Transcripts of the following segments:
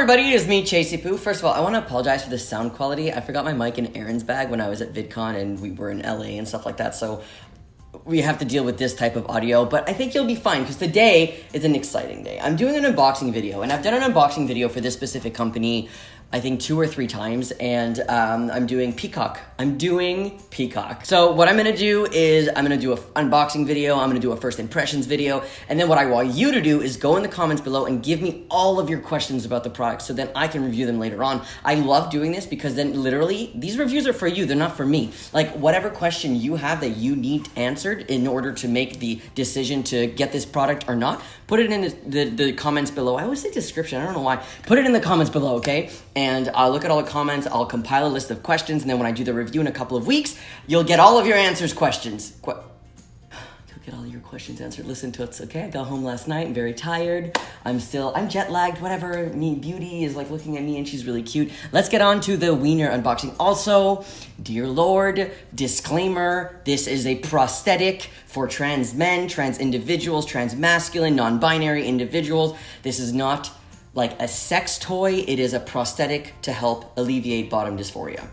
everybody, it is me, Chasey Poo. First of all, I want to apologize for the sound quality. I forgot my mic in Aaron's bag when I was at VidCon and we were in LA and stuff like that, so we have to deal with this type of audio, but I think you'll be fine because today is an exciting day. I'm doing an unboxing video, and I've done an unboxing video for this specific company I think 2 or 3 times, and I'm doing Peecock. So what I'm gonna do is I'm gonna do an unboxing video, I'm gonna do a first impressions video, and then what I want you to do is go in the comments below and give me all of your questions about the product so then I can review them later on. I love doing this because then literally, these reviews are for you, they're not for me. Like whatever question you have that you need answered in order to make the decision to get this product or not, put it in the comments below. I always say description, I don't know why. Put it in the comments below, okay? And I'll look at all the comments, I'll compile a list of questions, and then when I do the review in a couple of weeks, you'll get all of your questions. You'll get all your questions answered. Listen to it, okay? I got home last night, I'm very tired. I'm jet lagged, whatever. Beauty is like looking at me and she's really cute. Let's get on to the wiener unboxing. Also, dear Lord, disclaimer, this is a prosthetic for trans men, trans individuals, trans masculine, non-binary individuals. This is not like a sex toy, it is a prosthetic to help alleviate bottom dysphoria.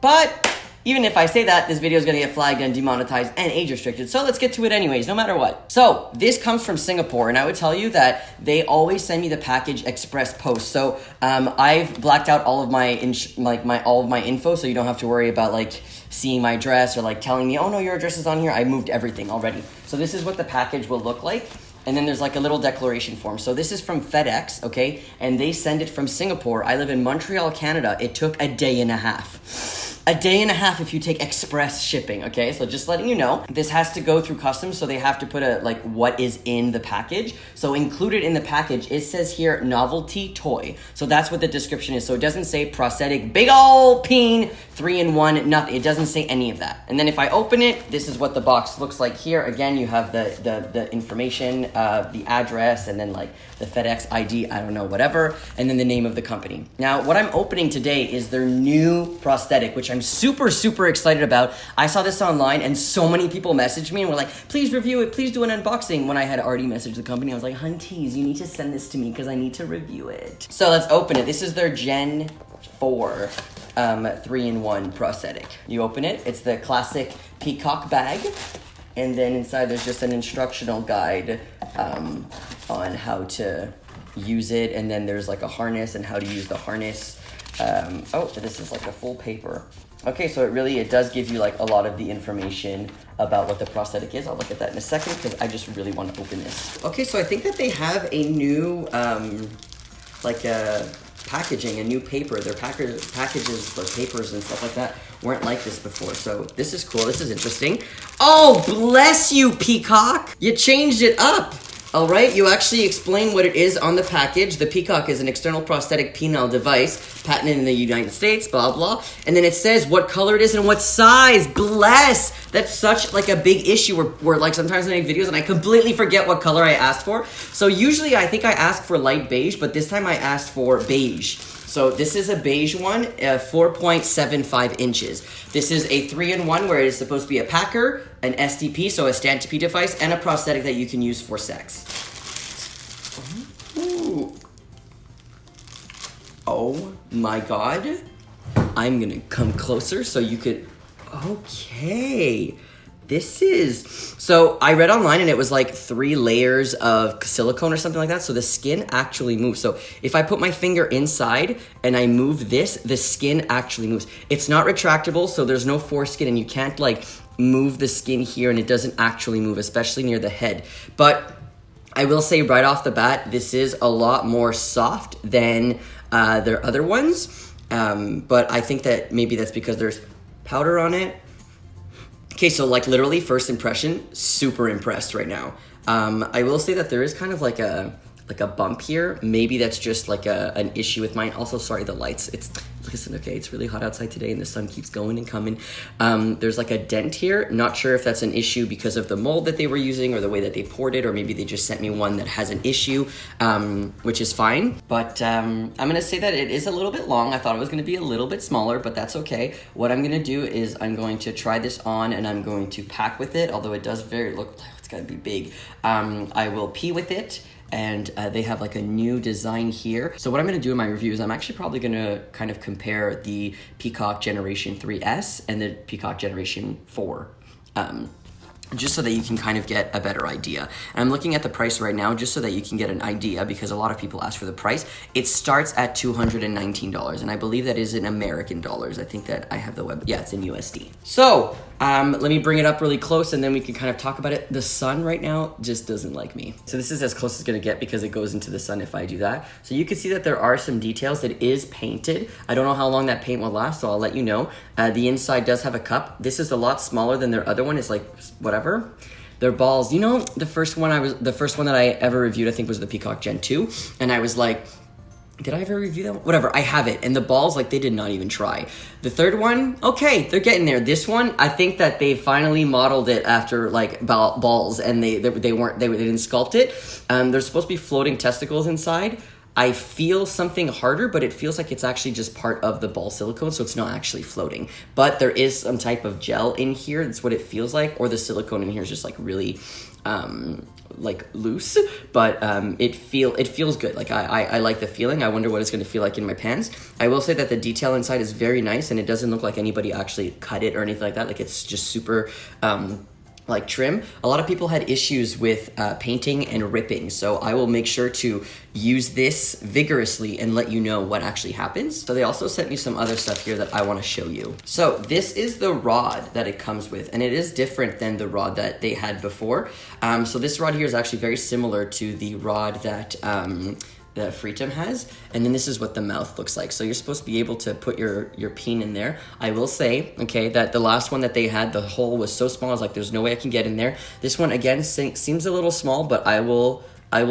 But even if I say that, this video is gonna get flagged and demonetized and age restricted, so let's get to it anyways, no matter what. So, this comes from Singapore, and I would tell you that they always send me the package express post. So, I've blacked out all of my info, so you don't have to worry about like seeing my address or like telling me, oh no, your address is on here. I moved everything already. So this is what the package will look like. And then there's like a little declaration form. So this is from FedEx, okay? And they send it from Singapore. I live in Montreal, Canada. It took a day and a half. A day and a half if you take express shipping, okay? So just letting you know, this has to go through customs, so they have to put what is in the package. So included in the package, it says here, novelty toy. So that's what the description is. So it doesn't say prosthetic, big ol' peen, 3-in-1, nothing. It doesn't say any of that. And then if I open it, this is what the box looks like here. Again, you have the information, the address, and then like the FedEx ID, I don't know, whatever, and then the name of the company. Now, what I'm opening today is their new prosthetic, which I'm super, super excited about. I saw this online and so many people messaged me and were like, please review it, please do an unboxing. When I had already messaged the company, I was like, hunties, you need to send this to me because I need to review it. So let's open it. This is their Gen 4 3-in-1 prosthetic. You open it, it's the classic Peacock bag. And then inside there's just an instructional guide on how to use it. And then there's like a harness and how to use the harness. Oh, this is like a full paper. Okay, so it does give you like a lot of the information about what the prosthetic is. I'll look at that in a second because I just really want to open this. Okay, so I think that they have a new packaging, a new paper. Their packages, the papers and stuff like that weren't like this before. So this is cool, this is interesting. Oh, bless you, Peacock! You changed it up! All right, you actually explain what it is on the package. The Peacock is an external prosthetic penile device, patented in the United States, blah, blah. And then it says what color it is and what size. Bless! That's such like a big issue where like sometimes I make videos and I completely forget what color I asked for. So usually I think I ask for light beige, but this time I asked for beige. So this is a beige one, 4.75 inches. This is a 3-in-1 where it is supposed to be a packer, an STP, so a stand-to-pee device, and a prosthetic that you can use for sex. Ooh. Oh my God. I'm gonna come closer so you could, okay. So I read online and it was like 3 layers of silicone or something like that. So the skin actually moves. So if I put my finger inside and I move this, the skin actually moves. It's not retractable, so there's no foreskin and you can't like move the skin here and it doesn't actually move, especially near the head. But I will say right off the bat, this is a lot more soft than their other ones. But I think that maybe that's because there's powder on it. Okay, so like literally first impression, super impressed right now. I will say that there is kind of like a bump here. Maybe that's just like an issue with mine. Also, sorry, the lights. Listen, okay, it's really hot outside today and the sun keeps going and coming. There's like a dent here. Not sure if that's an issue because of the mold that they were using or the way that they poured it, or maybe they just sent me one that has an issue, which is fine. But I'm gonna say that it is a little bit long. I thought it was gonna be a little bit smaller, but that's okay. What I'm gonna do is I'm going to try this on and I'm going to pack with it, although it does gotta be big. I will pee with it. And they have like a new design here. So what I'm gonna do in my review is I'm actually probably gonna kind of compare the Peecock Generation 3S and the Peecock Generation 4. Just so that you can kind of get a better idea. And I'm looking at the price right now just so that you can get an idea, because a lot of people ask for the price. It starts at $219, and I believe that is in American dollars. I think that I have the web, yeah, it's in USD. So, let me bring it up really close and then we can kind of talk about it. The sun right now just doesn't like me. So this is as close as it's gonna get because it goes into the sun if I do that. So you can see that there are some details. That is painted. I don't know how long that paint will last, so I'll let you know. The inside does have a cup. This is a lot smaller than their other one. It's like, whatever. Their balls, you know, the first one that I ever reviewed, I think, was the Peecock Gen 2. And I was like, did I ever review that one? Whatever, I have it. And the balls, like, they did not even try. The third one, okay, they're getting there. This one, I think that they finally modeled it after, like, balls, and they didn't sculpt it. There's supposed to be floating testicles inside. I feel something harder, but it feels like it's actually just part of the ball silicone, so it's not actually floating. But there is some type of gel in here. That's what it feels like. Or the silicone in here is just like really like loose, but it feels good. Like I like the feeling. I wonder what it's gonna feel like in my pants. I will say that the detail inside is very nice, and it doesn't look like anybody actually cut it or anything like that. Like, it's just super like trim. A lot of people had issues with painting and ripping, so I will make sure to use this vigorously and let you know what actually happens. So they also sent me some other stuff here that I want to show you. So this is the rod that it comes with, and it is different than the rod that they had before. So this rod here is actually very similar to the rod that that Freedom has, and then this is what the mouth looks like. So you're supposed to be able to put your peen in there. I will say, okay, that the last one that they had, the hole was so small, I was like, there's no way I can get in there. This one, again, seems a little small, but I will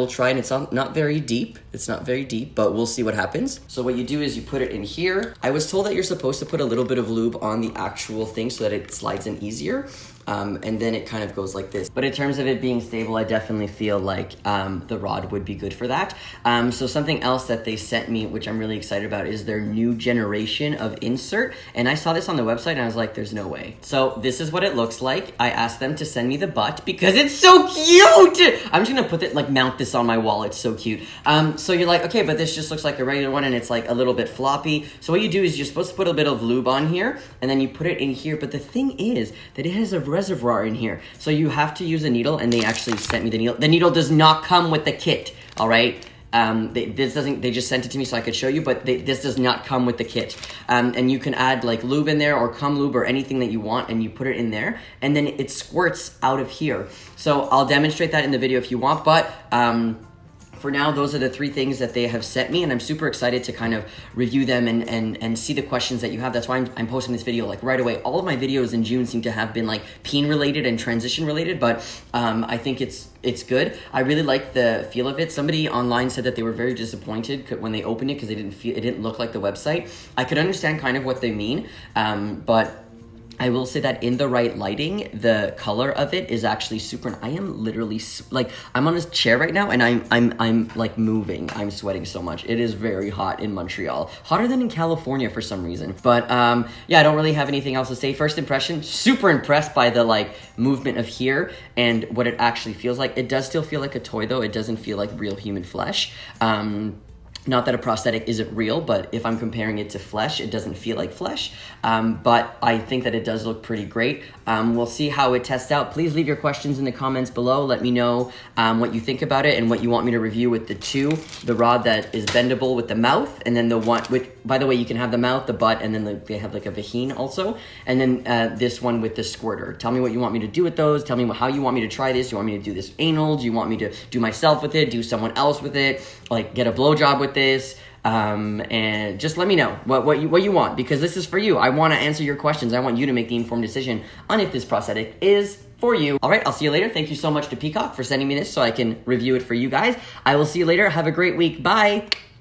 try, and it's not very deep. It's not very deep, but we'll see what happens. So what you do is you put it in here. I was told that you're supposed to put a little bit of lube on the actual thing so that it slides in easier. And then it kind of goes like this. But in terms of it being stable, I definitely feel like the rod would be good for that. So something else that they sent me, which I'm really excited about, is their new generation of insert. And I saw this on the website and I was like, there's no way. So this is what it looks like. I asked them to send me the butt because it's so cute. I'm just gonna put it, like, mount this on my wall. It's so cute. So you're like, okay, but this just looks like a regular one and it's like a little bit floppy. So what you do is you're supposed to put a bit of lube on here and then you put it in here. But the thing is that it has a reservoir in here, so you have to use a needle, and they actually sent me the needle. The needle does not come with the kit, all right? They just sent it to me so I could show you, but this does not come with the kit. And you can add like lube in there or cum lube or anything that you want, and you put it in there, and then it squirts out of here. So I'll demonstrate that in the video if you want, but for now, those are the 3 things that they have sent me, and I'm super excited to kind of review them and see the questions that you have. That's why I'm posting this video like right away. All of my videos in June seem to have been like peen related and transition related, but I think it's good. I really like the feel of it. Somebody online said that they were very disappointed when they opened it because it didn't look like the website. I could understand kind of what they mean, but I will say that in the right lighting, the color of it is actually super. I am literally like, I'm on this chair right now and I'm like moving. I'm sweating so much. It is very hot in Montreal, hotter than in California for some reason. But yeah, I don't really have anything else to say. First impression, super impressed by the like movement of here and what it actually feels like. It does still feel like a toy though. It doesn't feel like real human flesh. Not that a prosthetic isn't real, but if I'm comparing it to flesh, it doesn't feel like flesh. But I think that it does look pretty great. We'll see how it tests out. Please leave your questions in the comments below. Let me know what you think about it and what you want me to review with the rod that is bendable with the mouth, and then the one with, by the way, you can have the mouth, the butt, and then they have like a vagine also, and then this one with the squirter. Tell me what you want me to do with those. Tell me how you want me to try this. You want me to do this anal? Do you want me to do myself with it? Do someone else with it? Like get a blowjob with this? And just let me know what you want, because this is for you. I want to answer your questions. I want you to make the informed decision on if this prosthetic is for you. All right, I'll see you later. Thank you so much to Peecock for sending me this so I can review it for you guys. I will see you later. Have a great week. Bye.